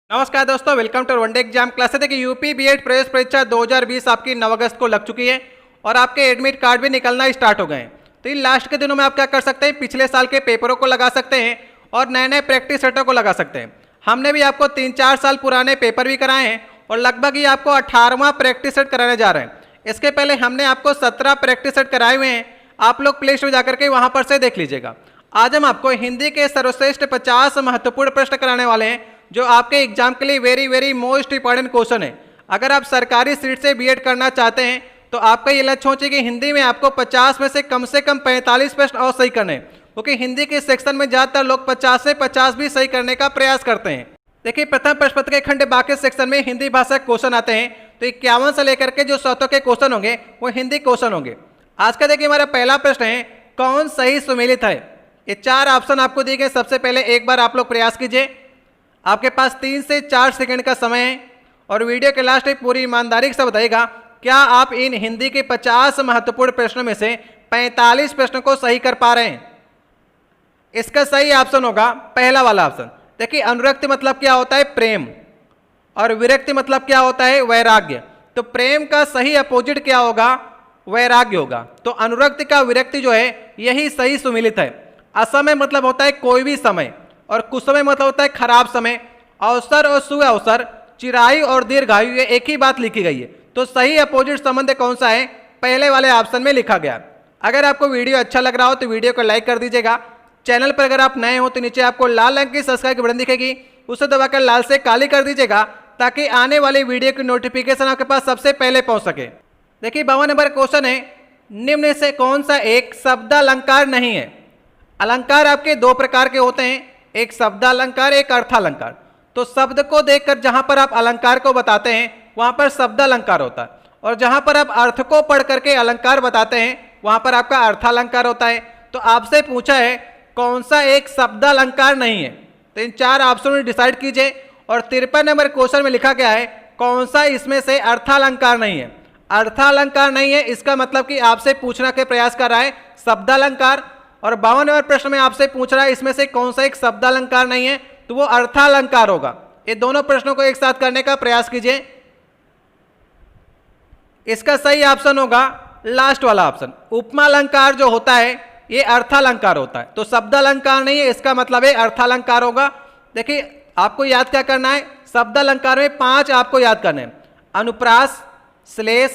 नमस्कार दोस्तों, welcome to one day exam class. देखिए यूपी बीएड प्रवेश परीक्षा 2020 आपकी 9 अगस्त को लग चुकी है और आपके एडमिट कार्ड भी निकलना स्टार्ट हो गए हैं। तो इन लास्ट के दिनों में आप क्या कर सकते हैं, पिछले साल के पेपरों को लगा सकते हैं और नए नए प्रैक्टिस सेटों को लगा सकते हैं। हमने भी आपको 3-4 साल पुराने पेपर भी कराए हैं और लगभग ही आपको 18वां प्रैक्टिस सेट कराने जा रहे हैं। इसके पहले हमने आपको 17 प्रैक्टिस सेट कराए हुए हैं, आप लोग प्ले स्टोर जाकर के वहाँ पर से देख लीजिएगा। आज हम आपको हिंदी के सर्वश्रेष्ठ 50 महत्वपूर्ण प्रश्न कराने वाले हैं जो आपके एग्जाम के लिए वेरी मोस्ट इंपॉर्टेंट क्वेश्चन है। अगर आप सरकारी सीट से बीएड करना चाहते हैं तो आपका ये लक्ष्य होना चाहिए कि हिंदी में आपको 50 में से कम 45 प्रश्न और सही करने हैं, क्योंकि हिंदी के सेक्शन में ज़्यादातर लोग 50 से 50 भी सही करने का प्रयास करते हैं। देखिए प्रथम प्रश्न पत्र के खंड बाकी सेक्शन में हिंदी भाषा के क्वेश्चन आते हैं, तो 51 से लेकर के जो 100 के क्वेश्चन होंगे वो हिंदी क्वेश्चन होंगे। आज का देखिए हमारा पहला प्रश्न है, कौन सही सुमेलित है। ये 4 ऑप्शन आपको दिए गए। सबसे पहले एक बार आप लोग प्रयास कीजिए। आपके पास 3 से 4 सेकंड का समय है और वीडियो के लास्ट में पूरी ईमानदारी से बताइएगा क्या आप इन हिंदी के 50 महत्वपूर्ण प्रश्नों में से 45 प्रश्नों को सही कर पा रहे हैं। इसका सही ऑप्शन होगा पहला वाला ऑप्शन। देखिए अनुरक्ति मतलब क्या होता है, प्रेम, और विरक्ति मतलब क्या होता है, वैराग्य। तो प्रेम का सही अपोजिट क्या होगा, वैराग्य होगा। तो अनुरक्ति का विरक्ति जो है यही सही सुमिलित है। असमय मतलब होता है कोई भी समय, और कुसमय मतलब होता है खराब समय। अवसर और सुअवसर, चिरायु और दीर्घायु, ये एक ही बात लिखी गई है। तो सही अपोजिट संबंध कौन सा है, पहले वाले ऑप्शन में लिखा गया। अगर आपको वीडियो अच्छा लग रहा हो तो वीडियो को लाइक कर दीजिएगा। चैनल पर अगर आप नए हो तो नीचे आपको लाल रंग की सब्सक्राइब की बटन दिखेगी, उसे दबाकर लाल से काली कर दीजिएगा ताकि आने वाली वीडियो की नोटिफिकेशन आपके पास सबसे पहले पहुंच सके। देखिए 52 नंबर क्वेश्चन है, निम्न से कौन सा एक शब्दालंकार नहीं है। अलंकार आपके 2 प्रकार के होते हैं, एक शब्दालंकार, एक अर्थालंकार। तो शब्द को देखकर जहां पर आप अलंकार को बताते हैं वहां पर शब्दालंकार होता है, और जहां पर आप अर्थ को पढ़ करके अलंकार बताते हैं वहां पर आपका अर्थालंकार होता है। तो आपसे पूछा है कौन सा एक शब्दालंकार नहीं है, तो इन 4 ऑप्शन में डिसाइड कीजिए। और 53 नंबर क्वेश्चन में लिखा गया है कौन सा इसमें से अर्थालंकार नहीं है। अर्थालंकार नहीं है इसका मतलब कि आपसे पूछना के प्रयास कर रहा है शब्दालंकार, और 52 नंबर प्रश्न में आपसे पूछ रहा है इसमें से कौन सा एक शब्दालंकार नहीं है, तो वो अर्थालंकार होगा। ये दोनों प्रश्नों को एक साथ करने का प्रयास कीजिए। इसका सही ऑप्शन होगा लास्ट वाला ऑप्शन। उपमा अलंकार जो होता है ये अर्थालंकार होता है, तो शब्दालंकार नहीं है, इसका मतलब है अर्थालंकार होगा। देखिए आपको याद क्या करना है, शब्दालंकार में 5 आपको याद करने हैं, अनुप्रास, श्लेष,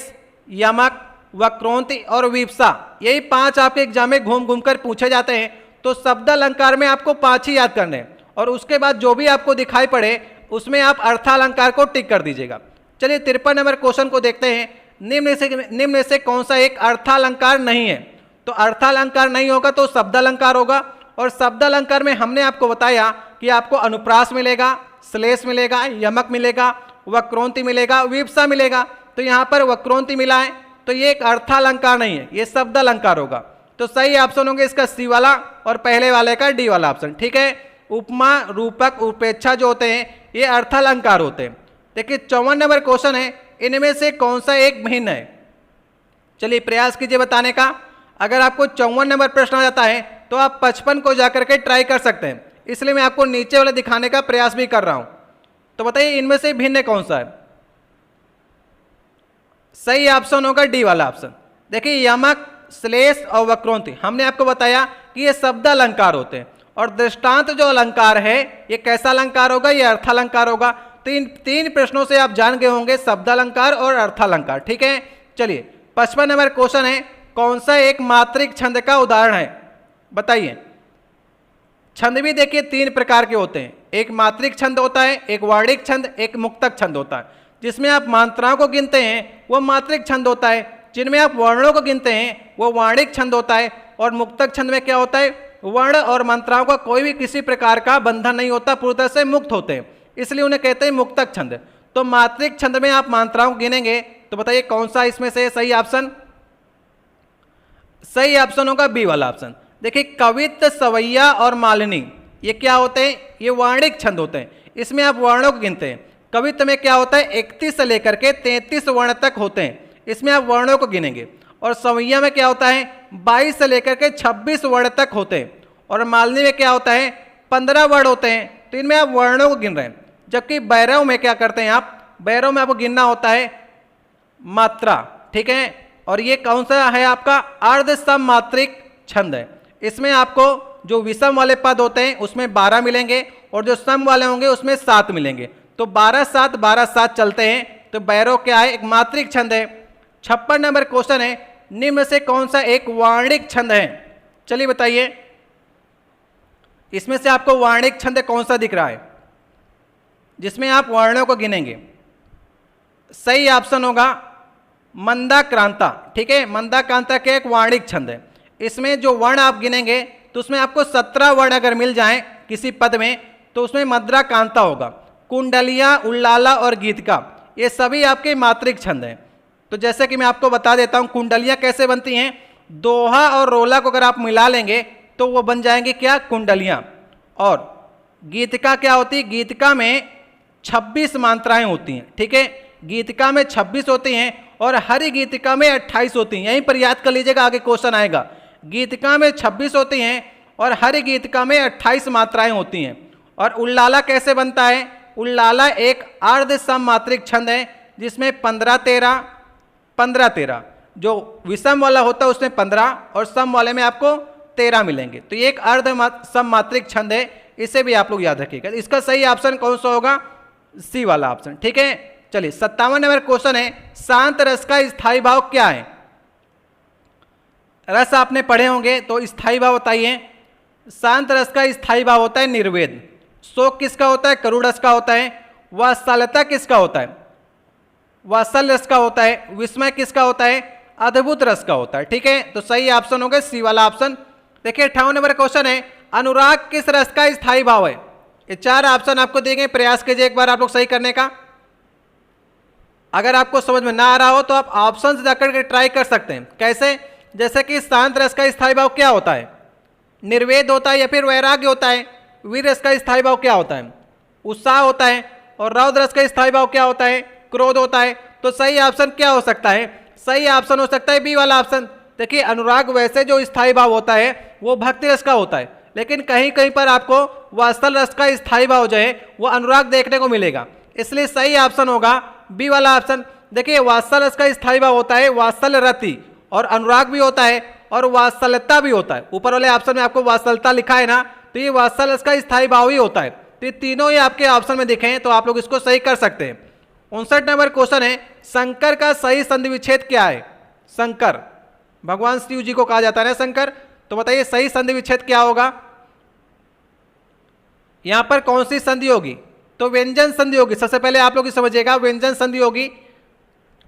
यमक, वक्रोंति और विप्सा। यही 5 आपके एग्जाम में घूम घूम कर पूछे जाते हैं। तो शब्दालंकार में आपको 5 ही याद करने हैं, और उसके बाद जो भी आपको दिखाई पड़े उसमें आप अर्थालंकार को टिक कर दीजिएगा। चलिए 53 नंबर क्वेश्चन को देखते हैं, निम्न से कौन सा एक अर्थालंकार नहीं है। तो अर्थालंकार नहीं होगा तो शब्दालंकार होगा, और शब्दालंकार में हमने आपको बताया कि आपको अनुप्रास मिलेगा, श्लेष मिलेगा, यमक मिलेगा, वक्रोंति मिलेगा, विप्सा मिलेगा। तो यहाँ पर वक्रोंति मिला है तो ये एक अर्थालंकार नहीं है, ये शब्दालंकार होगा। तो सही ऑप्शन होंगे इसका सी वाला और पहले वाले का डी वाला ऑप्शन। ठीक है, उपमा, रूपक, उपेक्षा जो होते हैं ये अर्थालंकार होते हैं। देखिए 54 नंबर क्वेश्चन है, इनमें से कौन सा एक भिन्न है। चलिए प्रयास कीजिए बताने का। अगर आपको 54 नंबर प्रश्न आ जाता है तो आप 55 को जाकर के ट्राई कर सकते हैं, इसलिए मैं आपको नीचे वाले दिखाने का प्रयास भी कर रहा हूं। तो बताइए इनमें से भिन्न कौन सा है। सही ऑप्शन होगा डी वाला ऑप्शन। देखिए यमक, श्लेष और वक्रोंति हमने आपको बताया कि ये शब्दालंकार होते हैं, और दृष्टांत जो अलंकार है ये कैसा अलंकार होगा, ये अर्थालंकार होगा। तो इन 3 प्रश्नों से आप जान गए होंगे शब्दालंकार और अर्थालंकार। ठीक है, चलिए 55 नंबर क्वेश्चन है, कौन सा एक मात्रिक छंद का उदाहरण है, बताइए। छंद भी देखिए 3 प्रकार के होते हैं, एक मात्रिक छंद होता है, एक वार्णिक छंद, एक मुक्तक छंद होता है। जिसमें आप मात्राओं को गिनते हैं वो मात्रिक छंद होता है, जिनमें आप वर्णों को गिनते हैं वो वार्णिक छंद होता है, और मुक्तक छंद में क्या होता है, वर्ण और मात्राओं का कोई भी किसी प्रकार का बंधन नहीं होता, पूरी तरह से मुक्त होते हैं, इसलिए उन्हें कहते हैं मुक्तक छंद। तो मात्रिक छंद में आप मात्राओं को गिनेंगे तो बताइए कौन सा इसमें से सही ऑप्शन। सही ऑप्शन होगा बी वाला ऑप्शन। देखिए कवित्त, सवैया और मालिनी ये क्या होते हैं, ये वार्णिक छंद होते हैं, इसमें आप वर्णों को गिनते हैं। कवित्त में क्या होता है, 31 से लेकर के 33 वर्ण तक होते हैं, इसमें आप वर्णों को गिनेंगे। और सवैया में क्या होता है, 22 से लेकर के 26 वर्ण तक होते हैं, और मालिनी में क्या होता है 15 वर्ण होते हैं। तो इनमें आप वर्णों को गिन रहे हैं। जबकि बैरव में क्या करते हैं आप, बैरव में आपको गिनना होता है मात्रा, ठीक है। और ये कौन सा है आपका अर्ध सममात्रिक छंद है। इसमें आपको जो विषम वाले पद होते हैं उसमें 12 मिलेंगे और जो सम वाले होंगे उसमें 7 मिलेंगे, तो 12-7 12-7 चलते हैं। तो बैरव क्या है, एक मात्रिक छंद है। 56 नंबर क्वेश्चन है, निम्न से कौन सा एक वार्णिक छंद है। चलिए बताइए, इसमें से आपको वार्णिक छंद कौन सा दिख रहा है जिसमें आप वर्णों को गिनेंगे। सही ऑप्शन होगा मंदाक्रांता, ठीक है। मंदाक्रांता के एक वार्णिक छंद है। इसमें जो वर्ण आप गिनेंगे तो उसमें आपको 17 वर्ण अगर मिल जाएं किसी पद में तो उसमें मद्राकांता होगा। कुंडलिया, उल्लाला और गीतिका ये सभी आपके मात्रिक छंद हैं। तो जैसे कि मैं आपको बता देता हूं कुंडलियां कैसे बनती हैं, दोहा और रोला को अगर आप मिला लेंगे तो वो बन जाएंगे क्या, कुंडलियां। और गीतिका क्या होती है, गीतिका में 26 मात्राएं होती हैं, ठीक है। गीतिका में 26 होती हैं और हरि गीतिका में 28 होती हैं। यहीं पर याद कर लीजिएगा, आगे क्वेश्चन आएगा। गीतिका में 26 होती हैं और हरि गीतिका में 28 मात्राएं होती हैं। और उल्लाला कैसे बनता है, उल्लाला एक अर्ध सममात्रिक छंद है जिसमें 15-13 15-13, जो विषम वाला होता है उसमें 15 और सम वाले में आपको 13 मिलेंगे। तो ये एक अर्ध सममात्रिक छंद है, इसे भी आप लोग याद रखिएगा। इसका सही ऑप्शन कौन सा होगा, सी वाला ऑप्शन, ठीक है। चलिए 57 नंबर क्वेश्चन है, शांत रस का स्थायी भाव क्या है। रस आपने पढ़े होंगे तो स्थायी भाव बताइए। शांत रस का स्थायी भाव होता है निर्वेद। शोक किसका होता है, करुण रस का होता है। वात्सल्यता किसका होता है, वात्सल्य रस का होता है। विस्मय किसका होता है, अद्भुत रस का होता है, ठीक है। तो सही ऑप्शन होगा सी वाला ऑप्शन। देखिए 58 नंबर क्वेश्चन है, अनुराग किस रस का स्थायी भाव है। ये 4 ऑप्शन आपको दिए गए, प्रयास कीजिए एक बार आप लोग सही करने का। अगर आपको समझ में ना आ रहा हो तो आप ऑप्शन जाकर के ट्राई कर सकते हैं। कैसे, जैसे कि शांत रस का स्थायी भाव क्या होता है, निर्वेद होता है या फिर वैराग्य होता है। वीर रस का स्थायी भाव क्या होता है, उत्साह होता है। और रौद्र रस का स्थायी भाव क्या होता है, क्रोध होता है। तो सही ऑप्शन क्या हो सकता है, सही ऑप्शन हो सकता है बी वाला ऑप्शन। देखिए अनुराग वैसे जो स्थायी भाव होता है वो भक्ति रस का होता है, लेकिन कहीं कहीं पर आपको वात्सल्य रस का स्थायी भाव जो है वो अनुराग देखने को मिलेगा, इसलिए सही ऑप्शन होगा बी वाला ऑप्शन। देखिए वात्सल्य रस का स्थायी भाव होता है वात्सल्य रति, और अनुराग भी होता है और वात्सल्यता भी होता है। ऊपर वाले ऑप्शन में आपको वात्सल्यता लिखा है ना, तो ये वात्सल्य रस का स्थायी भाव ही होता है। तो ये तीनों ही आपके ऑप्शन में दिखे हैं, तो आप लोग इसको सही कर सकते हैं। 59 नंबर क्वेश्चन है, शंकर का सही संधि विच्छेद क्या है। शंकर भगवान शिव जी को कहा जाता है ना शंकर, तो बताइए सही संधि विच्छेद क्या होगा। यहां पर कौन सी संधि होगी, तो व्यंजन संधि होगी। सबसे पहले आप लोग समझिएगा व्यंजन संधि होगी,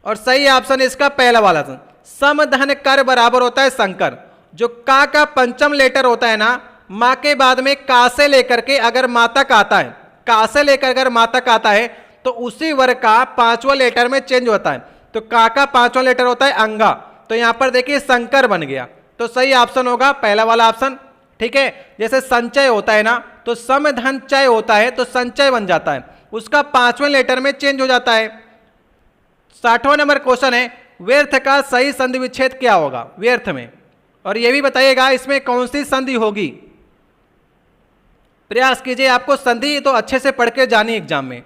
और सही ऑप्शन इसका पहला वाला। सम धन कर बराबर होता है शंकर। जो का पंचम लेटर होता है ना, मां के बाद में का से लेकर के अगर माता का आता है, का से लेकर अगर माता का आता है तो उसी वर्ग का 5वां लेटर में चेंज होता है। तो का 5वां लेटर होता है अंगा, तो यहां पर देखिए शंकर बन गया। तो सही ऑप्शन होगा पहला वाला ऑप्शन, ठीक है। जैसे संचय होता है ना, तो सम धन चय होता है तो संचय बन जाता है, उसका 5वें लेटर में चेंज हो जाता है। 60वां नंबर क्वेश्चन है, व्यर्थ का सही संधि विच्छेद क्या होगा व्यर्थ में, और यह भी बताइएगा इसमें कौन सी संधि होगी। प्रयास कीजिए, आपको संधि तो अच्छे से पढ़ के जानी एग्जाम में।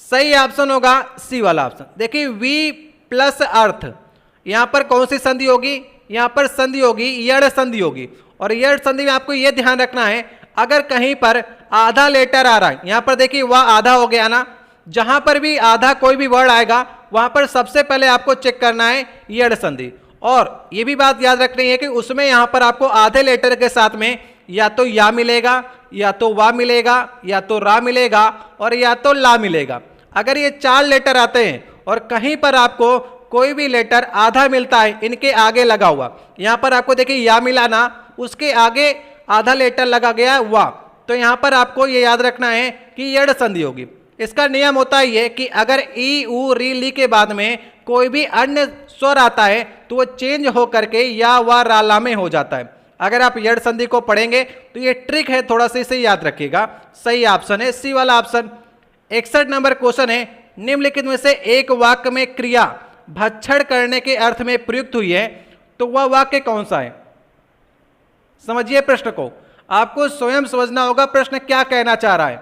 सही ऑप्शन होगा सी वाला ऑप्शन। देखिए वी प्लस अर्थ, यहां पर कौन सी संधि होगी, यहां पर संधि होगी यड़ संधि होगी। और यड़ संधि में आपको यह ध्यान रखना है, अगर कहीं पर आधा लेटर आ रहा है, यहां पर देखिए वह आधा हो गया ना, जहां पर भी आधा कोई भी वर्ड आएगा वहां पर सबसे पहले आपको चेक करना है यड़ संधि। और यह भी बात याद रखनी है कि उसमें यहां पर आपको आधे लेटर के साथ में या तो या मिलेगा, या तो वा मिलेगा, या तो रा मिलेगा, और या तो ला मिलेगा। अगर ये 4 लेटर आते हैं और कहीं पर आपको कोई भी लेटर आधा मिलता है इनके आगे लगा हुआ, यहां पर आपको देखिए या मिला ना, उसके आगे आधा लेटर लगा गया वा, तो यहां पर आपको ये याद रखना है कि यड़ संधि होगी। इसका नियम होता है ये कि अगर ई उ री ली के बाद में कोई भी अन्य स्वर आता है तो वो चेंज हो करके या वा रा ला में हो जाता है। अगर आप यड़ संधि को पढ़ेंगे तो ये ट्रिक है, थोड़ा सा इसे याद रखिएगा। सही ऑप्शन है सी वाला ऑप्शन। 61 नंबर क्वेश्चन है, निम्नलिखित में से एक वाक्य में क्रिया भक्षण करने के अर्थ में प्रयुक्त हुई है, तो वह वाक्य कौन सा है। समझिए प्रश्न को, आपको स्वयं समझना होगा प्रश्न क्या कहना चाह रहा है।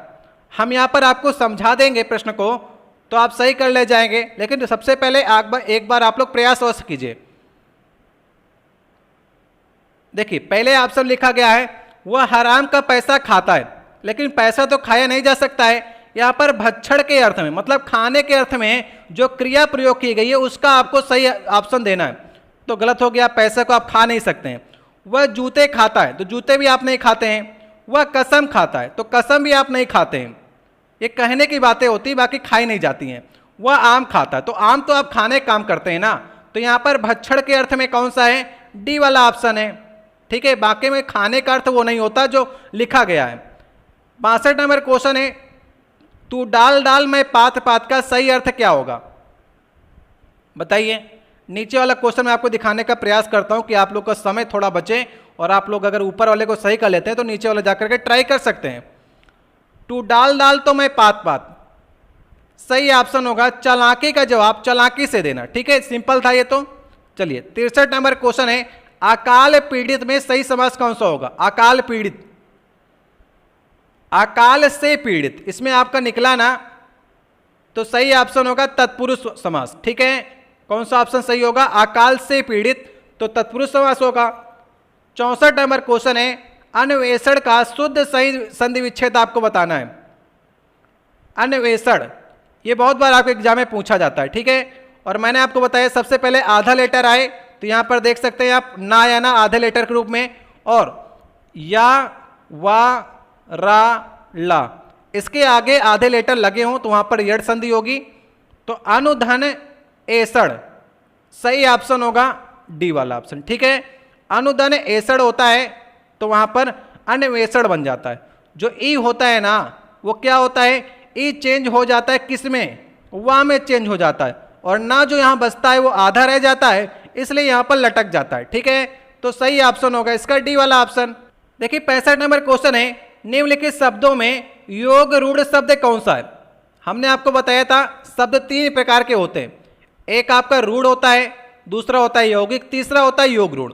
हम यहाँ पर आपको समझा देंगे प्रश्न को, तो आप सही कर ले जाएंगे, लेकिन सबसे पहले एक बार आप लोग प्रयास अवश्य कीजिए। देखिए पहले ऑप्शन लिखा गया है वह हराम का पैसा खाता है, लेकिन पैसा तो खाया नहीं जा सकता है। यहाँ पर भक्षण के अर्थ में, मतलब खाने के अर्थ में जो क्रिया प्रयोग की गई है उसका आपको सही ऑप्शन देना है। तो गलत हो गया, पैसे को आप खा नहीं सकते हैं। वह जूते खाता है, तो जूते भी आप नहीं खाते हैं। वह कसम खाता है, तो कसम भी आप नहीं खाते हैं। ये कहने की बातें होती हैं, बाकी खाई नहीं जाती हैं। वह आम खाता है, तो आम तो आप खाने काम करते हैं ना। तो यहाँ पर भक्षण के अर्थ में कौन सा है? डी वाला ऑप्शन है। ठीक है, बाकी में खाने का अर्थ वो नहीं होता जो लिखा गया है। 62 नंबर क्वेश्चन है, तू डाल डाल मैं पात पात का सही अर्थ क्या होगा? बताइए। नीचे वाला क्वेश्चन मैं आपको दिखाने का प्रयास करता हूं कि आप लोग का समय थोड़ा बचे, और आप लोग अगर ऊपर वाले को सही कर लेते हैं तो नीचे वाला जाकर के ट्राई कर सकते हैं। तू डाल डाल तो मैं पात पात, सही ऑप्शन होगा चालाकी का जवाब चालाकी से देना। ठीक है, सिंपल था ये तो। चलिए 63 नंबर क्वेश्चन है, अकाल पीड़ित में सही समास कौन सा होगा? अकाल पीड़ित, अकाल से पीड़ित, इसमें आपका निकला ना, तो सही ऑप्शन होगा तत्पुरुष समास। ठीक है, कौन सा ऑप्शन सही होगा? अकाल से पीड़ित, तो तत्पुरुष समास होगा। 64 नंबर क्वेश्चन है, अन्वेषण का शुद्ध सही संधि विच्छेद आपको बताना है। अन्वेषण, ये बहुत बार आपके एग्जाम में पूछा जाता है। ठीक है, और मैंने आपको बताया सबसे पहले आधा लेटर आए, तो यहां पर देख सकते हैं आप ना या ना आधे लेटर के रूप में, और या वा रा ला, इसके आगे आधे लेटर लगे हों तो वहां पर यड़ संधि होगी। तो अनुधन एसड़, सही ऑप्शन होगा डी वाला ऑप्शन। ठीक है, अनुधन एसड़ होता है तो वहां पर अन्वेषण बन जाता है। जो ई होता है ना, वो क्या होता है? ई चेंज हो जाता है किस में? वा में चेंज हो जाता है, और ना जो यहां बचता है वो आधा रह जाता है, इसलिए यहां पर लटक जाता है। ठीक है, तो सही ऑप्शन होगा इसका डी वाला ऑप्शन। देखिए 65 नंबर क्वेश्चन है, निम्नलिखित शब्दों में योग रूढ़ शब्द कौन सा है? हमने आपको बताया था शब्द 3 प्रकार के होते हैं। एक आपका रूढ़ होता है, दूसरा होता है यौगिक, तीसरा होता है योग रूढ़।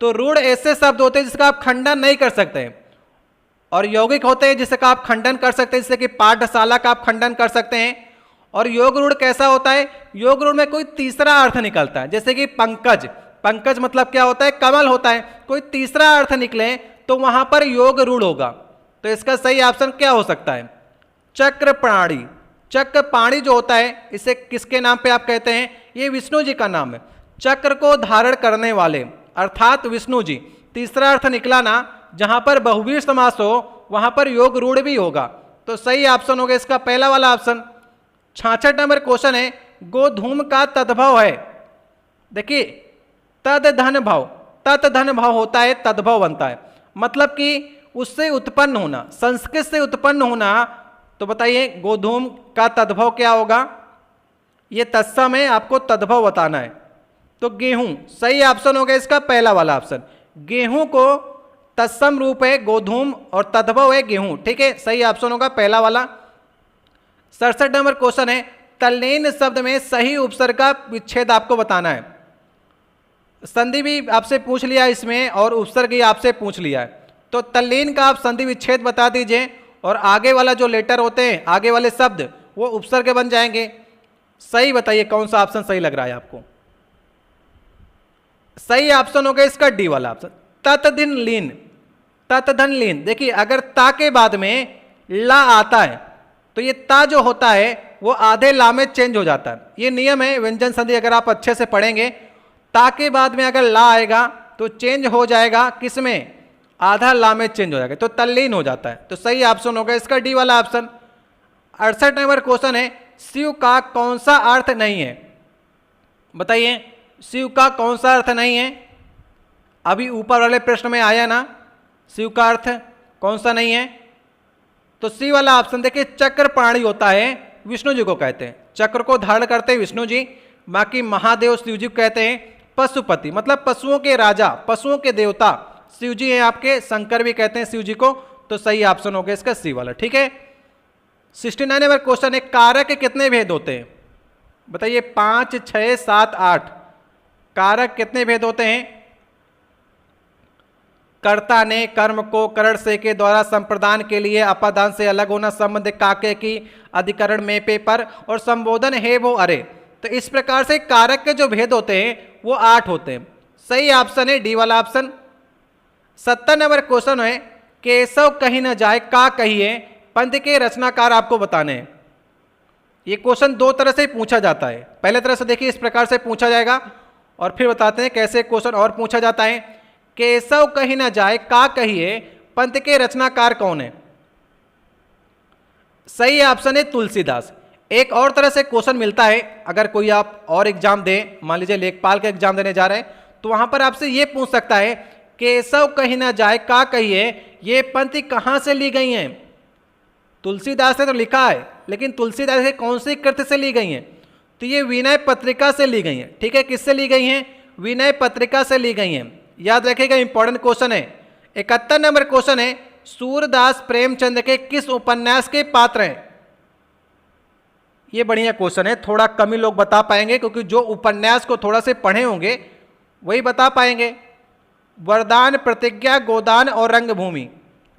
तो रूढ़ ऐसे शब्द होते हैं जिसका आप खंडन नहीं कर सकते हैं, और यौगिक होते हैं जिसका आप खंडन कर सकते हैं, जैसे कि पाठशाला का आप खंडन कर सकते हैं। और योग रूढ़ कैसा होता है? योग रूढ़ में कोई तीसरा अर्थ निकलता है, जैसे कि पंकज, पंकज मतलब क्या होता है? कमल होता है। कोई तीसरा अर्थ निकले तो वहां पर योग रूढ़ होगा। तो इसका सही ऑप्शन क्या हो सकता है? चक्र प्राणी, चक्र पाणी जो होता है, इसे किसके नाम पे आप कहते हैं? ये विष्णु जी का नाम है, चक्र को धारण करने वाले अर्थात विष्णु जी। तीसरा अर्थ निकला ना, जहां पर बहुवीर समास हो वहां पर योग रूढ़ भी होगा। तो सही ऑप्शन होगा इसका पहला वाला ऑप्शन। 66 नंबर क्वेश्चन है, गोधूम का तद्भव है। देखिए तद धन भाव, तत् धन भाव होता है, तद्भव बनता है, मतलब कि उससे उत्पन्न होना, संस्कृत से उत्पन्न होना। तो बताइए गोधूम का तद्भव क्या होगा? ये तत्सम है, आपको तद्भव बताना है। तो गेहूं, सही ऑप्शन होगा इसका पहला वाला ऑप्शन। गेहूं को तत्सम रूप है गोधूम और तद्भव है गेहूं। ठीक है, सही ऑप्शन होगा पहला वाला। 67 नंबर क्वेश्चन है, तल्लीन शब्द में सही उपसर्ग का विच्छेद आपको बताना है। संधि भी आपसे पूछ लिया इसमें, और उपसर्ग ही आपसे पूछ लिया है। तो तल्लीन का आप संधि विच्छेद बता दीजिए, और आगे वाला जो लेटर होते हैं, आगे वाले शब्द, वो उपसर्ग बन जाएंगे। सही बताइए कौन सा ऑप्शन सही लग रहा है आपको? सही ऑप्शन होगा इसका डी वाला ऑप्शन, तत्धन लीन, तत्धन लीन। देखिए अगर ता के बाद में ला आता है तो ये ता जो होता है वो आधे ला में चेंज हो जाता है। ये नियम है व्यंजन संधि, अगर आप अच्छे से पढ़ेंगे, ता के बाद में अगर ला आएगा तो चेंज हो जाएगा किस में? आधा ला में चेंज हो जाएगा, तो तल्लीन हो जाता है। तो सही ऑप्शन होगा इसका डी वाला ऑप्शन। 68 नंबर क्वेश्चन है, शिव का कौन सा अर्थ नहीं है? बताइए शिव का कौन सा अर्थ नहीं है? अभी ऊपर वाले प्रश्न में आया ना, शिव का अर्थ कौन सा नहीं है? तो सी वाला ऑप्शन। देखिए चक्र प्राणी होता है, विष्णु जी को कहते हैं, चक्र को धारण करते हैं विष्णु जी। बाकी महादेव शिव जी को कहते हैं पशुपति, मतलब पशुओं के राजा, पशुओं के देवता शिव जी हैं आपके, शंकर भी कहते हैं शिव जी को। तो सही ऑप्शन हो गया इसका सी वाला। ठीक है, 69 नंबर क्वेश्चन है, कारक के कितने भेद होते हैं? बताइए 5, 6, 7, 8 कारक कितने भेद होते हैं? कर्ता ने कर्म को करण से के द्वारा संप्रदान के लिए अपादान से अलग होना, संबंध काके की अधिकरण में पे पर, और संबोधन है वो अरे। तो इस प्रकार से कारक के जो भेद होते हैं वो 8 होते हैं। सही ऑप्शन है डी वाला ऑप्शन। 70 नंबर क्वेश्चन है केशव कहीं न जाए का कहिए, पंथ के रचनाकार आपको बताने हैं। ये क्वेश्चन दो तरह से पूछा जाता है। पहले तरह से देखिए इस प्रकार से पूछा जाएगा और फिर बताते हैं कैसे क्वेश्चन और पूछा जाता है। केशव कहीं न जाए का कहिए, पंथ के रचनाकार कौन है? सही ऑप्शन है तुलसीदास। एक और तरह से क्वेश्चन मिलता है, अगर कोई आप और एग्जाम दे, मान लीजिए लेखपाल का एग्जाम देने जा रहे हैं, तो वहां पर आपसे ये पूछ सकता है केशव कहीं न जाए का कहिए, ये पंक्ति कहां से ली गई हैं? तुलसीदास ने तो लिखा है, लेकिन तुलसीदास के कौन सी कृति से ली गई हैं? तो ये विनय पत्रिका से ली गई हैं। ठीक है, किससे ली गई हैं? विनय पत्रिका से ली गई हैं। याद रखिएगा, इंपॉर्टेंट क्वेश्चन है। 71 नंबर क्वेश्चन है सूरदास प्रेमचंद के किस उपन्यास के पात्र हैं? ये बढ़िया क्वेश्चन है, थोड़ा कम ही लोग बता पाएंगे, क्योंकि जो उपन्यास को थोड़ा से पढ़े होंगे वही बता पाएंगे। वरदान, प्रतिज्ञा, गोदान और रंगभूमि।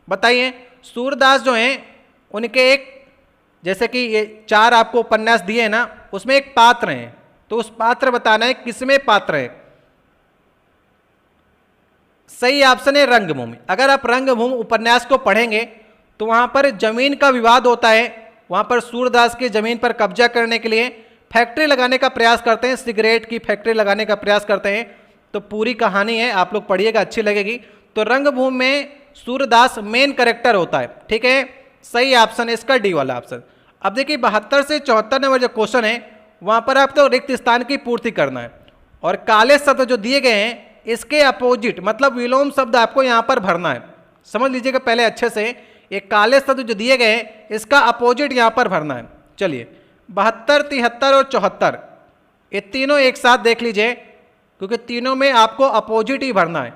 बताइए, सूरदास जो हैं उनके एक, जैसे कि ये 4 आपको उपन्यास दिए हैं ना, उसमें एक पात्र हैं, तो उस पात्र बताना है किसमें पात्र है। सही ऑप्शन है रंगभूमि। अगर आप रंगभूमि उपन्यास को पढ़ेंगे तो वहां पर जमीन का विवाद होता है, वहां पर सूरदास की जमीन पर कब्जा करने के लिए फैक्ट्री लगाने का प्रयास करते हैं, सिगरेट की फैक्ट्री लगाने का प्रयास करते हैं। तो पूरी कहानी है, आप लोग पढ़िएगा, अच्छी लगेगी। तो रंगभूमि में सूरदास मेन कैरेक्टर होता है। ठीक है, सही ऑप्शन है इसका डी वाला ऑप्शन। अब देखिए 72 से 74 नंबर जो क्वेश्चन है वहां पर आपको तो रिक्त स्थान की पूर्ति करना है, और काले शब्द जो दिए गए हैं इसके अपोजिट, मतलब विलोम शब्द आपको यहां पर भरना है। समझ लीजिएगा पहले अच्छे से, ये काले शब्द जो दिए गए हैं इसका अपोजिट यहां पर भरना है। चलिए 72, 73 और 74 ये तीनों एक साथ देख लीजिए, क्योंकि तीनों में आपको अपोजिट ही भरना है।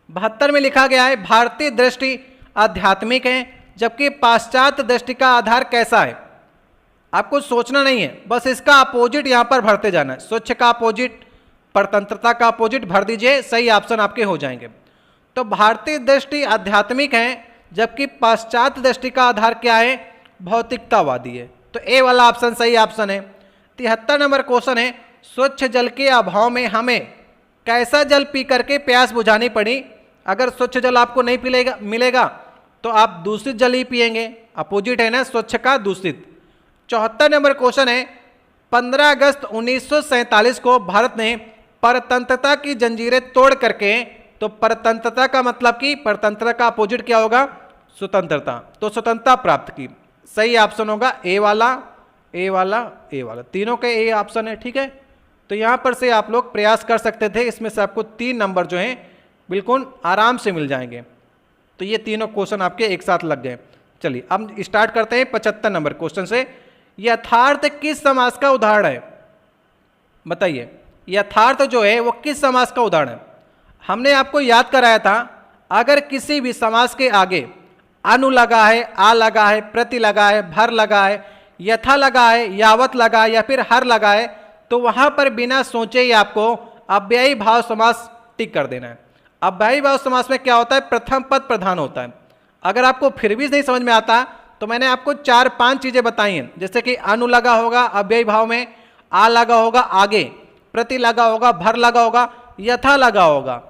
72 में लिखा गया है भारतीय दृष्टि आध्यात्मिक है, जबकि पाश्चात्य दृष्टि का आधार कैसा है? आपको सोचना नहीं है, बस इसका अपोजिट यहां पर भरते जाना है। स्वच्छ का अपोजिट, परतंत्रता का अपोजिट भर दीजिए, सही ऑप्शन आपके हो जाएंगे। तो भारतीय दृष्टि आध्यात्मिक है, जबकि पाश्चात्य दृष्टि का आधार क्या है? भौतिकतावादी है। तो ए वाला ऑप्शन सही ऑप्शन है। 73 नंबर क्वेश्चन है स्वच्छ जल के अभाव में हमें कैसा जल पी करके प्यास बुझानी पड़ी? अगर स्वच्छ जल आपको नहीं मिलेगा तो आप दूषित जल ही पिएंगे, अपोजिट है ना स्वच्छ का दूषित। 74 नंबर क्वेश्चन है 15 अगस्त 1947 को भारत ने परतंत्रता की जंजीरें तोड़ करके, तो परतंत्रता का मतलब कि परतंत्रता का अपोजिट क्या होगा? स्वतंत्रता। तो स्वतंत्रता प्राप्त की। सही ऑप्शन होगा ए वाला, ए वाला, ए वाला, तीनों के ए ऑप्शन है। ठीक है, तो यहां पर से आप लोग प्रयास कर सकते थे, इसमें से आपको 3 नंबर जो हैं बिल्कुल आराम से मिल जाएंगे। तो ये तीनों क्वेश्चन आपके एक साथ लग गए। चलिए अब स्टार्ट करते हैं 75 नंबर क्वेश्चन से। यथार्थ किस समास का उदाहरण है? बताइए, यथार्थ जो है वो किस समास का उदाहरण है? हमने आपको याद कराया था, अगर किसी भी समास के आगे अनु लगा है, आ लगा है, प्रति लगा है, भर लगा है, यथा लगा है, यावत लगा है, या फिर हर लगा है, तो वहां पर बिना सोचे ही आपको अव्ययी भाव समास टिक कर देना है। अव्ययी भाव समास में क्या होता है? प्रथम पद प्रधान होता है। अगर आपको फिर भी नहीं समझ में आता तो मैंने आपको 4-5 चीजें बताई हैं, जैसे कि अनु लगा होगा अव्ययी भाव में, आ लगा होगा आगे, प्रति लगा होगा, भर लगा होगा, यथा लगा होगा,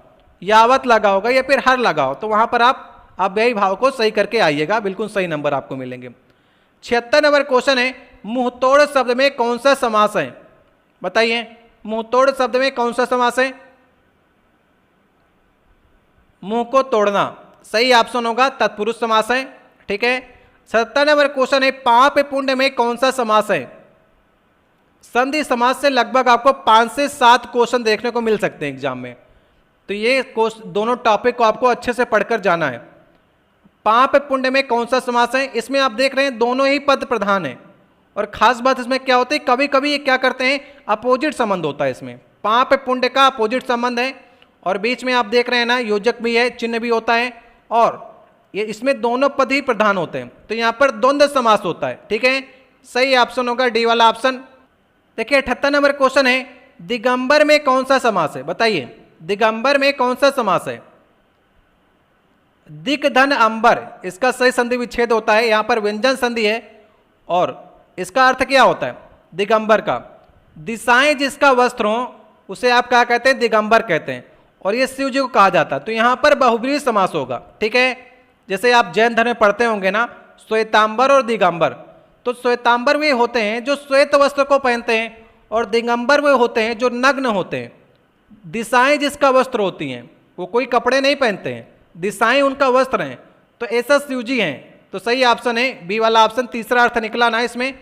यावत लगा होगा, या फिर हर लगा हो, तो वहां पर आप अव्ययी भाव को सही करके आइएगा, बिल्कुल सही नंबर आपको मिलेंगे। 76 नंबर क्वेश्चन है मुंहतोड़ शब्द में कौन सा समास है? बताइए, मुंहतोड़ शब्द में कौन सा समास है? मुंह को तोड़ना। सही ऑप्शन होगा तत्पुरुष समास है। ठीक है, 77 नंबर क्वेश्चन है पाप पुण्य में कौन सा समास है? संधि समास से लगभग आपको 5 से 7 क्वेश्चन देखने को मिल सकते हैं एग्जाम में, तो ये दोनों टॉपिक को आपको अच्छे से पढ़कर जाना है। पाप पुण्य में कौन सा समास है? इसमें आप देख रहे हैं दोनों ही पद प्रधान है, और खास बात इसमें क्या होती है, कभी कभी ये क्या करते हैं, अपोजिट संबंध होता है इसमें। पाप पुण्य का अपोजिट संबंध है, और बीच में आप देख रहे हैं ना योजक भी है, चिन्ह भी होता है, और ये इसमें दोनों पद ही प्रधान होते हैं, तो यहाँ पर द्वंद्व समास होता है। ठीक है, सही ऑप्शन होगा डी वाला ऑप्शन। देखिए 78 नंबर क्वेश्चन है दिगंबर में कौन सा समास है? बताइए, दिगंबर में कौन सा समास है? दिक धन अंबर, इसका सही संधि विच्छेद होता है, यहां पर व्यंजन संधि है और इसका अर्थ क्या होता है दिगंबर का। दिशाएं जिसका वस्त्र हो उसे आप क्या कहते हैं दिगंबर कहते हैं और ये शिव जी को कहा जाता है। तो यहां पर बहुब्रीहि समास होगा, ठीक है। जैसे आप जैन धर्म में पढ़ते होंगे ना श्वेतांबर और दिगंबर, तो श्वेतांबर वे होते हैं जो श्वेत वस्त्र को पहनते हैं और दिगंबर वे होते हैं जो नग्न होते हैं। दिशाएं जिसका वस्त्र होती हैं, वो कोई कपड़े नहीं पहनते हैं, दिशाएं उनका वस्त्र हैं, तो ऐसा शिव जी हैं। तो सही ऑप्शन है बी वाला ऑप्शन, तीसरा अर्थ निकला ना इसमें,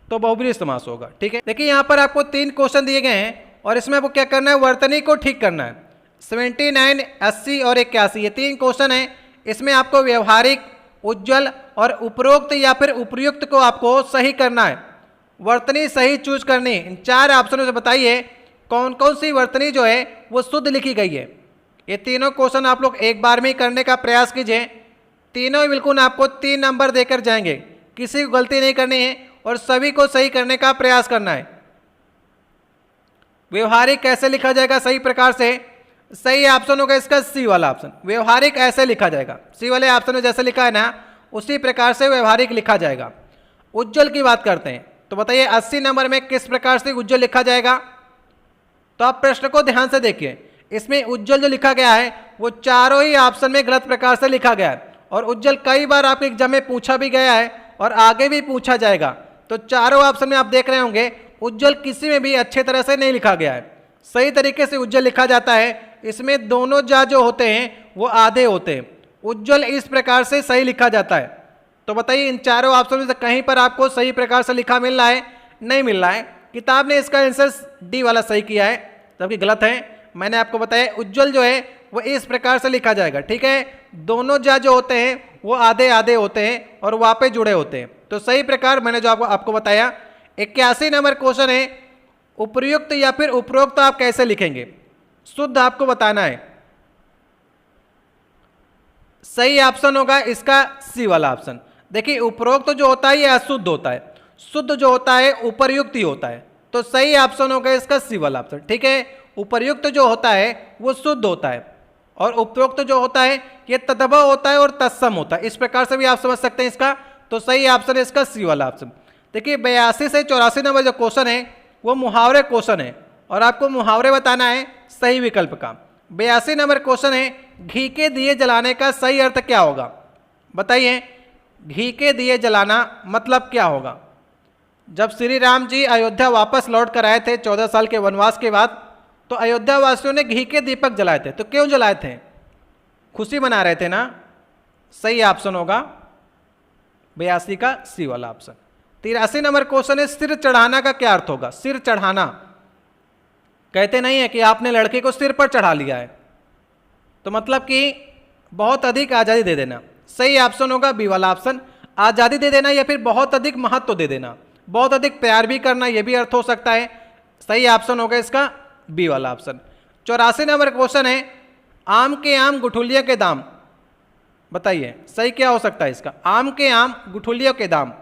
तो बहुब्रीहि समास होगा, ठीक है। देखिए यहाँ पर आपको 3 क्वेश्चन दिए गए हैं और इसमें आपको क्या करना है वर्तनी को ठीक करना है। 79, 80 और 81 ये 3 क्वेश्चन हैं। इसमें आपको व्यवहारिक, उज्ज्वल और उपरोक्त या फिर उपर्युक्त को आपको सही करना है। वर्तनी सही चूज करनी। इन 4 ऑप्शनों से बताइए कौन कौन सी वर्तनी जो है वो शुद्ध लिखी गई है। ये तीनों क्वेश्चन आप लोग एक बार में ही करने का प्रयास कीजिए। तीनों बिल्कुल आपको 3 नंबर देकर जाएंगे, किसी को गलती नहीं करनी है और सभी को सही करने का प्रयास करना है। व्यवहारिक कैसे लिखा जाएगा सही प्रकार से, सही ऑप्शन होगा इसका सी वाला ऑप्शन। व्यवहारिक ऐसे लिखा जाएगा, सी वाले ऑप्शन में जैसे लिखा है ना उसी प्रकार से व्यवहारिक लिखा जाएगा। उज्ज्वल की बात करते हैं तो बताइए 80 नंबर में किस प्रकार से उज्ज्वल लिखा जाएगा। तो आप प्रश्न को ध्यान से देखिए, इसमें उज्ज्वल जो लिखा गया है वो चारों ही ऑप्शन में गलत प्रकार से लिखा गया है और उज्ज्वल कई बार आपके एग्जाम में पूछा भी गया है और आगे भी पूछा जाएगा। तो चारों ऑप्शन में आप देख रहे होंगे उज्ज्वल किसी में भी अच्छे तरह से नहीं लिखा गया है। सही तरीके से उज्ज्वल लिखा जाता है, इसमें दोनों जा जो होते हैं वो आधे होते हैं। उज्ज्वल इस प्रकार से सही लिखा जाता है। तो बताइए इन चारों ऑप्शन में से कहीं पर आपको सही प्रकार से लिखा मिल रहा है? नहीं मिल रहा है। किताब ने इसका आंसर डी वाला सही किया है, जबकि गलत है। मैंने आपको बताया उज्ज्वल जो है वो इस प्रकार से लिखा जाएगा, ठीक है। दोनों जा जो होते हैं वो आधे आधे होते हैं और वहाँ पे जुड़े होते हैं। तो सही प्रकार मैंने जो आपको बताया। 81 नंबर क्वेश्चन है उपर्युक्त या फिर उपरोक्त आप कैसे लिखेंगे, शुद्ध आपको बताना है। सही ऑप्शन होगा इसका सी वाला ऑप्शन। देखिए उपरोक्त जो होता है ये अशुद्ध होता है, शुद्ध जो होता है उपर्युक्त ही होता है। तो सही ऑप्शन होगा इसका सी वाला ऑप्शन, ठीक है। उपर्युक्त जो होता है वो शुद्ध होता है और उपरोक्त जो होता है ये तद्भव होता है और तत्सम होता है। इस प्रकार से भी आप समझ सकते हैं इसका। तो सही ऑप्शन है इसका सी वाला ऑप्शन। देखिए 82 से 84 नंबर जो क्वेश्चन है वो मुहावरे क्वेश्चन है और आपको मुहावरे बताना है सही विकल्प का। 82 नंबर क्वेश्चन है घी के दिए जलाने का सही अर्थ क्या होगा। बताइए घी के दिए जलाना मतलब क्या होगा। जब श्री राम जी अयोध्या वापस लौट कर आए थे 14 साल के वनवास के बाद, तो अयोध्या वासियों ने घी के दीपक जलाए थे। तो क्यों जलाए थे? खुशी मना रहे थे ना। सही ऑप्शन होगा 82 का सी वाला ऑप्शन। 83 नंबर क्वेश्चन है सिर चढ़ाना का क्या अर्थ होगा। सिर चढ़ाना कहते नहीं है कि आपने लड़के को सिर पर चढ़ा लिया है, तो मतलब कि बहुत अधिक आज़ादी दे देना। सही ऑप्शन होगा बी वाला ऑप्शन। आज़ादी दे देना या फिर बहुत अधिक महत्व दे देना, बहुत अधिक प्यार भी करना, यह भी अर्थ हो सकता है। सही ऑप्शन होगा इसका बी वाला ऑप्शन। 84 नंबर क्वेश्चन है आम के आम गुठलियों के दाम। बताइए सही क्या हो सकता है इसका। आम के आम गुठलियों के दाम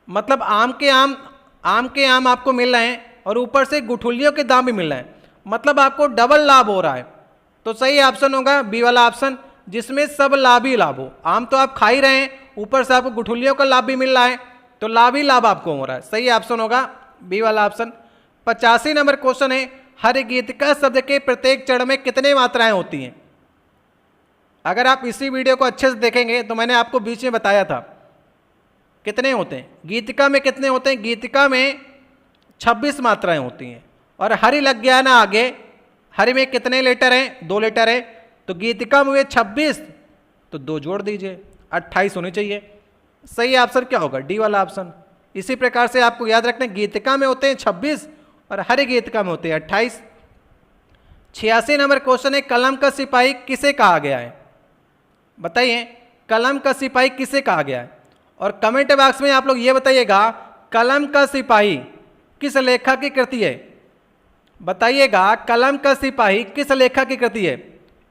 मतलब आम के आम आपको मिल रहे हैं और ऊपर से गुठलियों के दाम भी मिल रहे हैं, मतलब आपको डबल लाभ हो रहा है। तो सही ऑप्शन होगा बी वाला ऑप्शन, जिसमें सब लाभ ही लाभ हो। आम तो आप खा ही रहे हैं, ऊपर से आपको गुठलियों का लाभ भी मिल रहा है, तो लाभ ही लाभ आपको हो रहा है। सही ऑप्शन होगा बी वाला ऑप्शन। 85 नंबर क्वेश्चन है हर गीतिका शब्द के प्रत्येक चरण में कितने मात्राएं होती हैं। अगर आप इसी वीडियो को अच्छे से देखेंगे तो मैंने आपको बीच में बताया था कितने होते हैं। गीतिका में कितने होते हैं? गीतिका में 26 मात्राएं होती हैं और हरि लग गया ना आगे। हरि में कितने लेटर हैं? 2 लेटर है। तो गीतिका में 26, तो 2 जोड़ दीजिए, 28 होनी चाहिए। सही ऑप्शन क्या होगा? डी वाला ऑप्शन। इसी प्रकार से आपको याद रखना है गीतिका में होते हैं 26 और हरि गीतिका में होते हैं 28। 86 नंबर क्वेश्चन है कलम का सिपाही किसे कहा गया है। बताइए कलम का सिपाही किसे कहा गया है। और कमेंट बॉक्स में आप लोग ये बताइएगा कलम का सिपाही किस लेखक की कृति है। बताइएगा कलम का सिपाही किस लेखक की कृति है,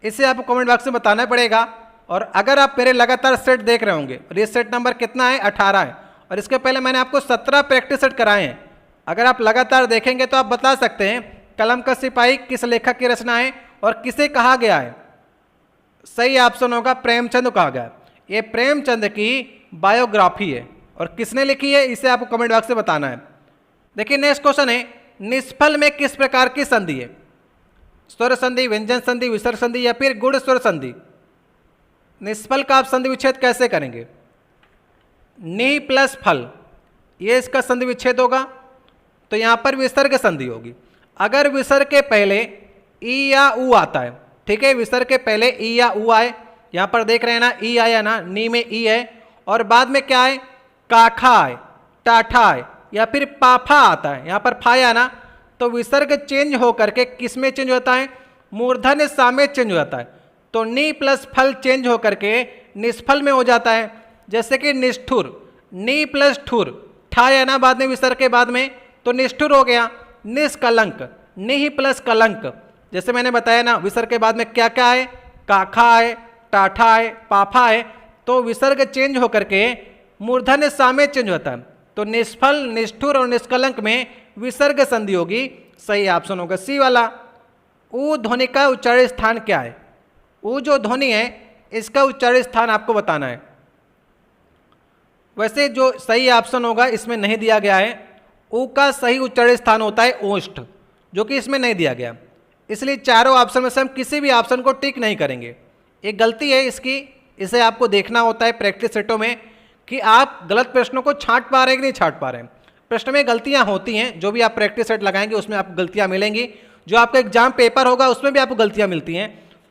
इसे आपको कमेंट बॉक्स में बताना पड़ेगा। और अगर आप मेरे लगातार सेट देख रहे होंगे और ये सेट नंबर कितना है? 18 है और इसके पहले मैंने आपको 17 प्रैक्टिस सेट कराए हैं। अगर आप लगातार देखेंगे तो आप बता सकते हैं कलम का सिपाही किस लेखक की रचना है और किसे कहा गया है। सही ऑप्शन होगा प्रेमचंद को कहा गया। ये प्रेमचंद की बायोग्राफी है और किसने लिखी है इसे आपको कमेंट बॉक्स में बताना है। देखिए नेक्स्ट क्वेश्चन है, निष्फल में किस प्रकार की संधि है? स्वर संधि, व्यंजन संधि, विसर्ग संधि या फिर गुण स्वर संधि? निष्फल का आप संधि विच्छेद कैसे करेंगे? नि प्लस फल, ये इसका संधि विच्छेद होगा, तो यहां पर विसर्ग संधि होगी। अगर विसर्ग के पहले ई या ऊ आता है, ठीक है, विसर्ग के पहले ई या ऊ आए, यहां पर देख रहे हैं ना ई आया ना, नी में ई है, और बाद में क्या है, काखा आए, टाठा आए या फिर पाफा आता है, यहां पर फाया ना, तो विसर्ग चेंज होकर के किस में चेंज होता है? मूर्धन्य सा में चेंज हो जाता है। तो नी प्लस फल चेंज होकर के निष्फल में हो जाता है। जैसे कि निष्ठुर, नी प्लस ठुर, ठा या ना बाद में विसर्ग के बाद में, तो निष्ठुर हो गया। निष्कलंक, निहि प्लस कलंक, जैसे मैंने बताया ना विसर्ग के बाद में क्या क्या है, काखा है, टाठा है, पाफा है, तो विसर्ग चेंज होकर के मूर्धन्य सा में चेंज होता है। तो निष्फल, निष्ठुर और निष्कलंक में विसर्ग संधि होगी। सही ऑप्शन होगा सी वाला। ऊ ध्वनि का उच्चारण स्थान क्या है? ऊ जो ध्वनि है इसका उच्चारण स्थान आपको बताना है। वैसे जो सही ऑप्शन होगा इसमें नहीं दिया गया है। ऊ का सही उच्चारण स्थान होता है ओष्ठ, जो कि इसमें नहीं दिया गया, इसलिए चारों ऑप्शन में से हम किसी भी ऑप्शन को टिक नहीं करेंगे। एक गलती है इसकी, इसे आपको देखना होता है प्रैक्टिस सेटों में कि आप गलत प्रश्नों को छांट पा रहे हैं कि नहीं छांट पा रहे हैं। प्रश्न में गलतियां होती हैं, जो भी आप प्रैक्टिस सेट लगाएंगे उसमें आपको गलतियां मिलेंगी, जो आपका एग्जाम पेपर होगा उसमें भी आपको गलतियां मिलती हैं।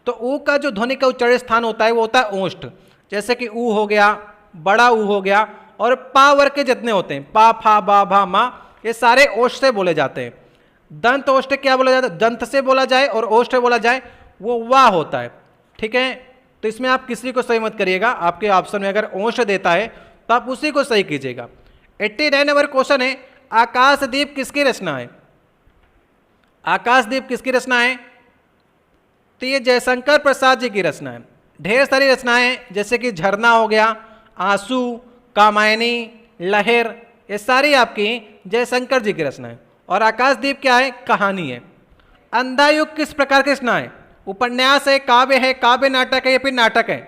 तो ऊ का जो ध्वनि का उच्चारण स्थान होता है वो होता है ओष्ठ, जैसे कि ऊ हो गया, बड़ा ऊ हो गया, और पा वर्ग के जितने होते हैं पा फा बा भा मा, ये सारे ओष्ठ से बोले जाते हैं। दंत ओष्ठ क्या बोला जाता है? दंत से बोला जाए और ओष्ठ बोला जाए वो वाह होता है, ठीक है। तो इसमें आप किसी को सही मत करिएगा, आपके ऑप्शन में अगर ओष्ठ देता है तो आप उसी को सही कीजिएगा। 89 नंबर क्वेश्चन है, आकाशदीप किसकी रचना है? आकाशदीप किसकी रचना है? तो ये जयशंकर प्रसाद जी की रचना है। ढेर सारी रचनाएं हैं, जैसे कि झरना हो गया, आंसू, कामायनी, लहर, ये सारी आपकी जयशंकर जी की रचना है। और आकाशदीप क्या है? कहानी है। अंधा युग किस प्रकार की रचना है? उपन्यास है, काव्य नाटक है या फिर नाटक है?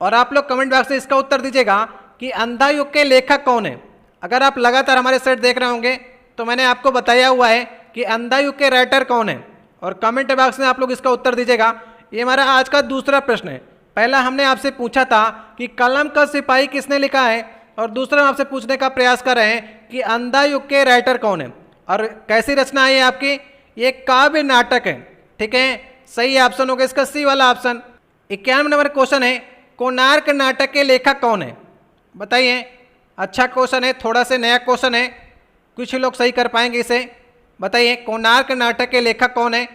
और आप लोग कमेंट बॉक्स में इसका उत्तर दीजिएगा कि अंधा युग के लेखक कौन है। अगर आप लगातार हमारे सेट देख रहे होंगे तो मैंने आपको बताया हुआ है कि अंधा युग के राइटर कौन है, और कमेंट बॉक्स में आप लोग इसका उत्तर दीजिएगा। ये हमारा आज का दूसरा प्रश्न है। पहला हमने आपसे पूछा था कि कलम का सिपाही किसने लिखा है, और दूसरा हम आपसे पूछने का प्रयास कर रहे हैं कि अंधा युग के राइटर कौन है और कैसी रचना है आपकी? ये काव्य नाटक है, ठीक है। सही ऑप्शन होगा इसका सी वाला ऑप्शन। 91 नंबर क्वेश्चन है, कोणार्क नाटक के लेखक कौन है? बताइए। अच्छा क्वेश्चन है, थोड़ा सा नया क्वेश्चन है, कुछ लोग सही कर पाएंगे इसे। बताइए कोणार्क नाटक के लेखक कौन है?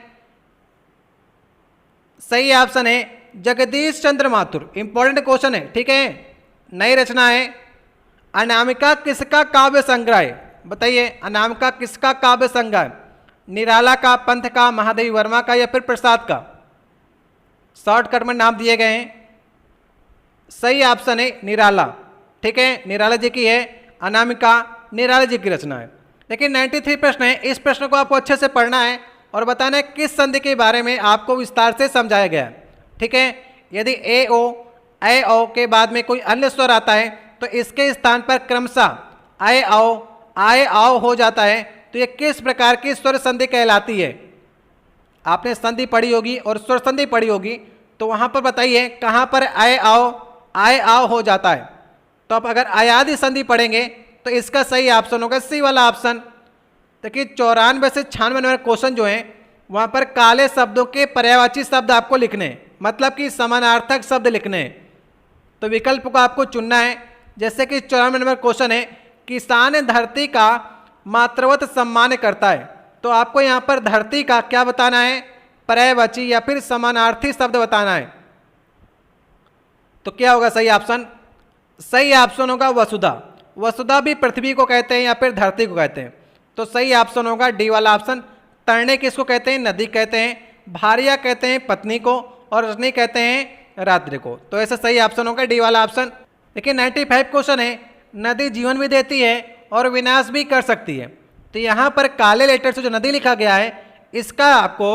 सही ऑप्शन है जगदीश चंद्र माथुर। इंपॉर्टेंट क्वेश्चन है, ठीक है, नई रचना है। अनामिका किसका काव्य संग्रह है? बताइए अनामिका किसका काव्य संग्रह है? निराला का, पंथ का, महादेवी वर्मा का या फिर प्रसाद का? शॉर्टकट में नाम दिए गए हैं। सही ऑप्शन है निराला, ठीक है, निराला जी की है। अनामिका निराला जी की रचना है। लेकिन 93 प्रश्न है, इस प्रश्न को आपको अच्छे से पढ़ना है और बताना है किस संधि के बारे में आपको विस्तार से समझाया गया है, ठीक है। यदि ए ओ के बाद में कोई अन्य स्वर आता है तो इसके स्थान पर क्रमशः आए आओ हो जाता है, तो ये किस प्रकार की स्वर संधि कहलाती है? आपने संधि पढ़ी होगी और स्वर संधि पढ़ी होगी, तो वहां पर बताइए कहां पर आए आओ हो जाता है। तो आप अगर आयादी संधि पढ़ेंगे तो इसका सही ऑप्शन होगा सी वाला ऑप्शन। देखिए 94 से 96 नंबर क्वेश्चन जो है वहां पर काले शब्दों के पर्यायवाची शब्द आपको लिखने हैं, मतलब कि समानार्थक शब्द लिखने हैं। तो विकल्प को आपको चुनना है। जैसे कि 94 नंबर क्वेश्चन है, किसान धरती का मातृवत सम्मान करता है, तो आपको यहाँ पर धरती का क्या बताना है? पर्यायवाची या फिर समानार्थी शब्द बताना है। तो क्या होगा सही ऑप्शन? सही ऑप्शन होगा वसुधा। वसुधा भी पृथ्वी को कहते हैं या फिर धरती को कहते हैं, तो सही ऑप्शन होगा डी वाला ऑप्शन। तरणे किसको कहते हैं? नदी कहते हैं। भार्या कहते हैं पत्नी को, और रजनी कहते हैं रात्रि को। तो ऐसा सही ऑप्शन होगा डी वाला ऑप्शन। देखिए 95 क्वेश्चन है, नदी जीवन भी देती है और विनाश भी कर सकती है, तो यहाँ पर काले लेटर से जो नदी लिखा गया है इसका आपको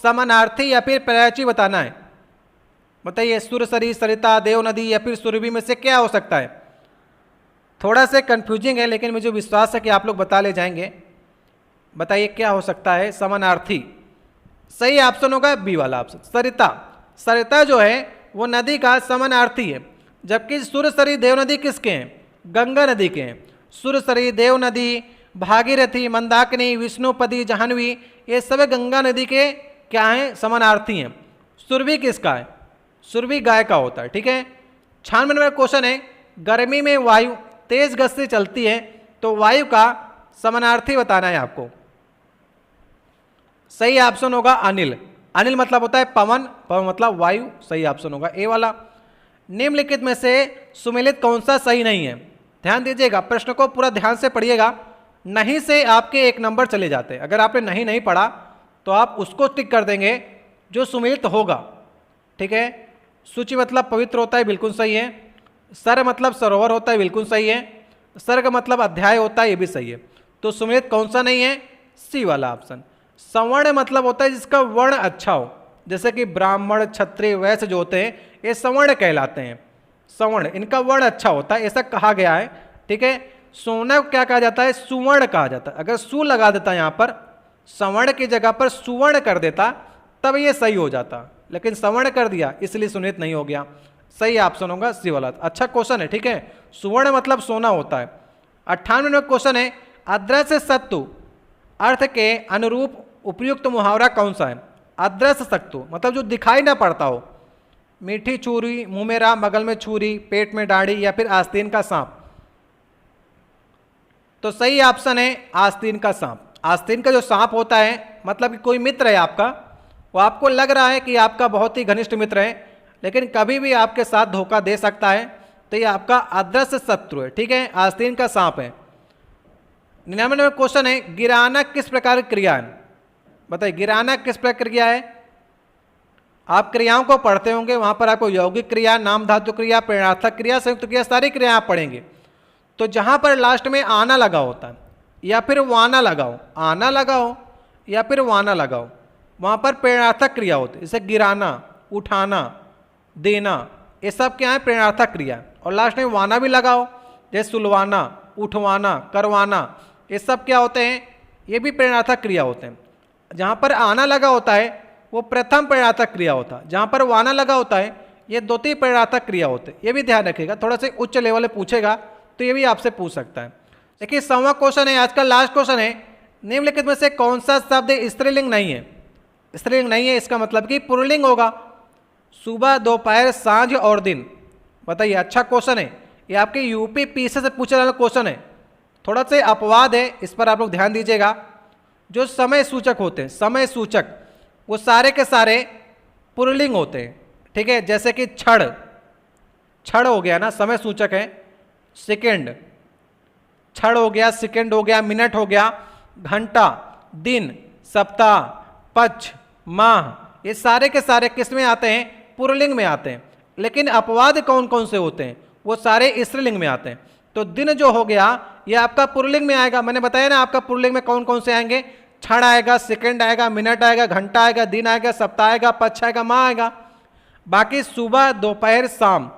समानार्थी या फिर पर्यायवाची बताना है। बताइए सुरसरी, सरिता, देव नदी या फिर सुरभि में से क्या हो सकता है? थोड़ा सा कंफ्यूजिंग है लेकिन मुझे विश्वास है कि आप लोग बता ले जाएंगे। बताइए क्या हो सकता है? समानार्थी। सही ऑप्शन होगा बी वाला ऑप्शन, सरिता। सरिता जो है वो नदी का समानार्थी है, जबकि सुरसरी, देव नदी किसके हैं? गंगा नदी के हैं। सुरसरी, देव नदी, भागीरथी, मंदाकिनी, विष्णुपदी, जाह्नवी, ये सब गंगा नदी के क्या हैं? समानार्थी हैं। सुरभि किसका है? सुरभि गाय का होता है। ठीक है। 96 नंबर क्वेश्चन है, गर्मी में वायु तेज गति से चलती है तो वायु का समानार्थी बताना है आपको। सही ऑप्शन होगा अनिल। अनिल मतलब होता है पवन, पवन मतलब वायु। सही ऑप्शन होगा ए वाला। निम्नलिखित में से सुमेलित कौन सा सही नहीं है? ध्यान दीजिएगा, प्रश्न को पूरा ध्यान से पढ़िएगा। नहीं से आपके 1 नंबर चले जाते हैं। अगर आपने नहीं पढ़ा तो आप उसको टिक कर देंगे जो सुमेलित होगा। ठीक है। सूचि मतलब पवित्र होता है, बिल्कुल सही है। सर मतलब सरोवर होता है, बिल्कुल सही है। सर्ग मतलब अध्याय होता है, ये भी सही है। तो सुमेलित कौन सा नहीं है? सी वाला ऑप्शन। सवर्ण मतलब होता है जिसका वर्ण अच्छा हो, जैसे कि ब्राह्मण, क्षत्रिय, वैश्य जो होते हैं ये सवर्ण कहलाते हैं। सवर्ण, इनका वर्ण अच्छा होता है, ऐसा कहा गया है। ठीक है। सोना को क्या कहा जाता है? सुवर्ण कहा जाता है। अगर सु लगा देता यहाँ पर, सवर्ण की जगह पर सुवर्ण कर देता तब ये सही हो जाता, लेकिन सवर्ण कर दिया इसलिए सुनित नहीं हो गया। सही ऑप्शन होगा सी वाला। अच्छा क्वेश्चन है। ठीक है। सुवर्ण मतलब सोना होता है। 98 नंबर क्वेश्चन है, अदृश्य सत्तु अर्थ के अनुरूप उपयुक्त मुहावरा कौन सा है? अदृश्य सत्तु मतलब जो दिखाई ना पड़ता हो। मीठी चूरी, मुंह में राम, बगल में छुरी, पेट में दाढ़ी या फिर आस्तीन का सांप। तो सही ऑप्शन है आस्तीन का सांप। आस्तीन का जो सांप होता है मतलब कि कोई मित्र है आपका, वो आपको लग रहा है कि आपका बहुत ही घनिष्ठ मित्र है, लेकिन कभी भी आपके साथ धोखा दे सकता है, तो ये आपका अदृश्य शत्रु है। ठीक है। आस्तीन का सांप है। 99 नंबर क्वेश्चन है, गिराना किस प्रकार की क्रिया है? बताइए गिराना किस प्रकार की क्रिया है? आप क्रियाओं को पढ़ते होंगे, वहां पर आपको यौगिक क्रिया, नाम धातु क्रिया, प्रेरणार्थक क्रिया, संयुक्त क्रिया, सारी क्रिया आप पढ़ेंगे। तो जहां पर लास्ट में आना लगा होता है या फिर वाना लगाओ, आना लगाओ या फिर वाना लगाओ, वहां पर प्रेरणार्थक क्रिया होती है। जैसे गिराना, उठाना, देना, ये सब क्या है? प्रेरणार्थक क्रिया। और लास्ट में वाना भी लगाओ, जैसे सुलवाना, उठवाना, करवाना, ये सब क्या होते हैं? ये भी प्रेरणार्थक क्रिया होते हैं। जहाँ पर आना लगा होता है वो प्रथम प्रेरणार्थक क्रिया होता है, जहाँ पर वाना लगा होता है ये द्वितीय प्रेरणार्थक क्रिया होते हैं। ये भी ध्यान रखिएगा, थोड़ा सा उच्च लेवल में पूछेगा तो ये भी आपसे पूछ सकता है। देखिए 100वां क्वेश्चन है, आज का लास्ट क्वेश्चन है, निम्नलिखित में से कौन सा शब्द स्त्रीलिंग नहीं है? स्त्रीलिंग नहीं है इसका मतलब कि पुल्लिंग होगा। सुबह, दोपहर, सांझ और दिन। बताइए। अच्छा क्वेश्चन है, ये आपके यूपी पीसी से पूछने वाला क्वेश्चन है। थोड़ा सा अपवाद है, इस पर आप लोग ध्यान दीजिएगा। जो समय सूचक होते हैं, समय सूचक, वो सारे के सारे पुल्लिंग होते हैं। ठीक है। जैसे कि क्षण, क्षण हो गया ना, समय सूचक है। सेकेंड, क्षण हो गया, सेकेंड हो गया, मिनट हो गया, घंटा, दिन, सप्ताह, पक्ष, माह, ये सारे के सारे किस में आते हैं? पुल्लिंग में आते हैं। लेकिन अपवाद कौन कौन से होते हैं? वो सारे स्त्रीलिंग में आते हैं। तो दिन जो हो गया ये आपका पुल्लिंग में आएगा। मैंने बताया ना आपका पुल्लिंग में कौन कौन से आएंगे? क्षण आएगा, सेकंड आएगा, मिनट आएगा, घंटा आएगा, दिन आएगा, सप्ताह आएगा, पक्ष आएगा, माह आएगा। बाकी सुबह, दोपहर, शाम,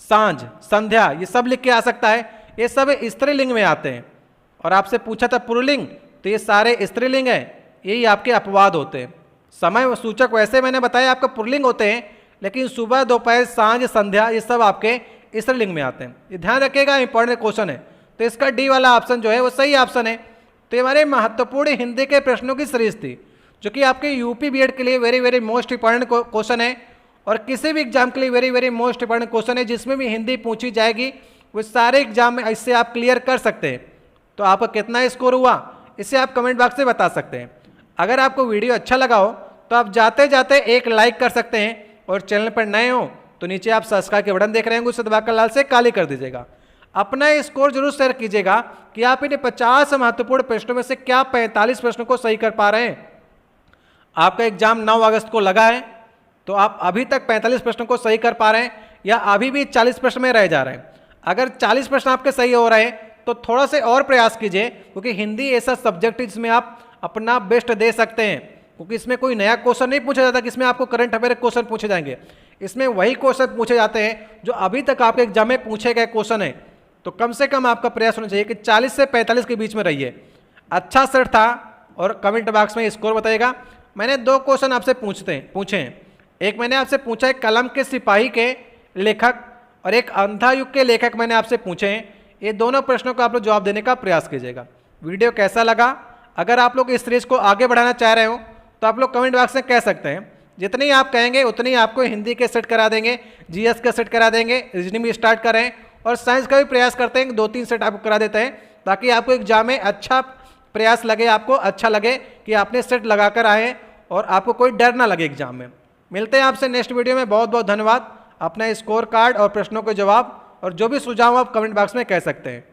सांझ, संध्या, ये सब लिख के आ सकता है। ये सब स्त्रीलिंग में आते हैं। और आपसे पूछा था पुल्लिंग, तो ये सारे स्त्रीलिंग है, यही आपके अपवाद होते हैं। समय सूचक वैसे मैंने बताया आपका पुल्लिंग होते हैं, लेकिन सुबह, दोपहर, सांझ, संध्या, ये सब आपके स्त्रीलिंग में आते हैं। ये ध्यान रखिएगा, इंपॉर्टेंट क्वेश्चन है। तो इसका डी वाला ऑप्शन जो है वो सही ऑप्शन है। तो ये हमारे महत्वपूर्ण हिंदी के प्रश्नों की सीरीज थी, जो कि आपके यूपी बीएड के लिए very very most important question है, और किसी भी एग्जाम के लिए very very most important question है। जिसमें भी हिंदी पूछी जाएगी वो सारे एग्जाम में इससे आप क्लियर कर सकते हैं। तो आपका कितना स्कोर हुआ इसे आप कमेंट बॉक्स में बता सकते हैं। अगर आपको वीडियो अच्छा लगा हो तो आप जाते जाते एक लाइक कर सकते हैं, और चैनल पर नए हो तो नीचे आप सब्सक्राइब के बटन देख रहे होंगे, उसे दबाकर लाल से काली कर दीजिएगा। अपना स्कोर जरूर शेयर कीजिएगा कि आप इन 50 महत्वपूर्ण प्रश्नों में से क्या 45 प्रश्नों को सही कर पा रहे हैं। आपका एग्जाम 9 अगस्त को लगा है, तो आप अभी तक 45 प्रश्नों को सही कर पा रहे हैं या अभी भी 40 प्रश्न में रह जा रहे हैं? अगर 40 प्रश्न आपके सही हो रहे हैं तो थोड़ा से और प्रयास कीजिए, क्योंकि हिंदी ऐसा सब्जेक्ट है जिसमें आप अपना बेस्ट दे सकते हैं। क्योंकि इसमें कोई नया क्वेश्चन नहीं पूछा जाता कि इसमें आपको करंट अफेयर क्वेश्चन पूछे जाएंगे। इसमें वही क्वेश्चन पूछे जाते हैं जो अभी तक आपके एग्जाम में पूछे गए क्वेश्चन है। तो कम से कम आपका प्रयास होना चाहिए कि 40 से 45 के बीच में रहिए। अच्छा सेट था और कमेंट बॉक्स में स्कोर बताइएगा। मैंने 2 क्वेश्चन आपसे पूछे हैं। एक मैंने आपसे पूछा है कलम के सिपाही के लेखक और एक अंधा युग के लेखक मैंने आपसे पूछे हैं। ये दोनों प्रश्नों का आप लोग जवाब देने का प्रयास कीजिएगा। वीडियो कैसा लगा? अगर आप लोग इस सीरीज को आगे बढ़ाना चाह रहे हो तो आप लोग कमेंट बॉक्स में कह सकते हैं। जितनी आप कहेंगे उतनी आपको हिंदी के सेट करा देंगे, जीएस का सेट करा देंगे, रीजनिंग भी स्टार्ट करें और साइंस का भी प्रयास करते हैं 2-3 सेट आपको करा देते हैं, ताकि आपको एग्जाम में अच्छा प्रयास लगे, आपको अच्छा लगे कि आपने सेट लगा कर आए और आपको कोई डर ना लगे एग्जाम में। मिलते हैं आपसे नेक्स्ट वीडियो में। बहुत बहुत धन्यवाद। अपना स्कोर कार्ड और प्रश्नों के जवाब और जो भी सुझाव आप कमेंट बॉक्स में कह सकते हैं।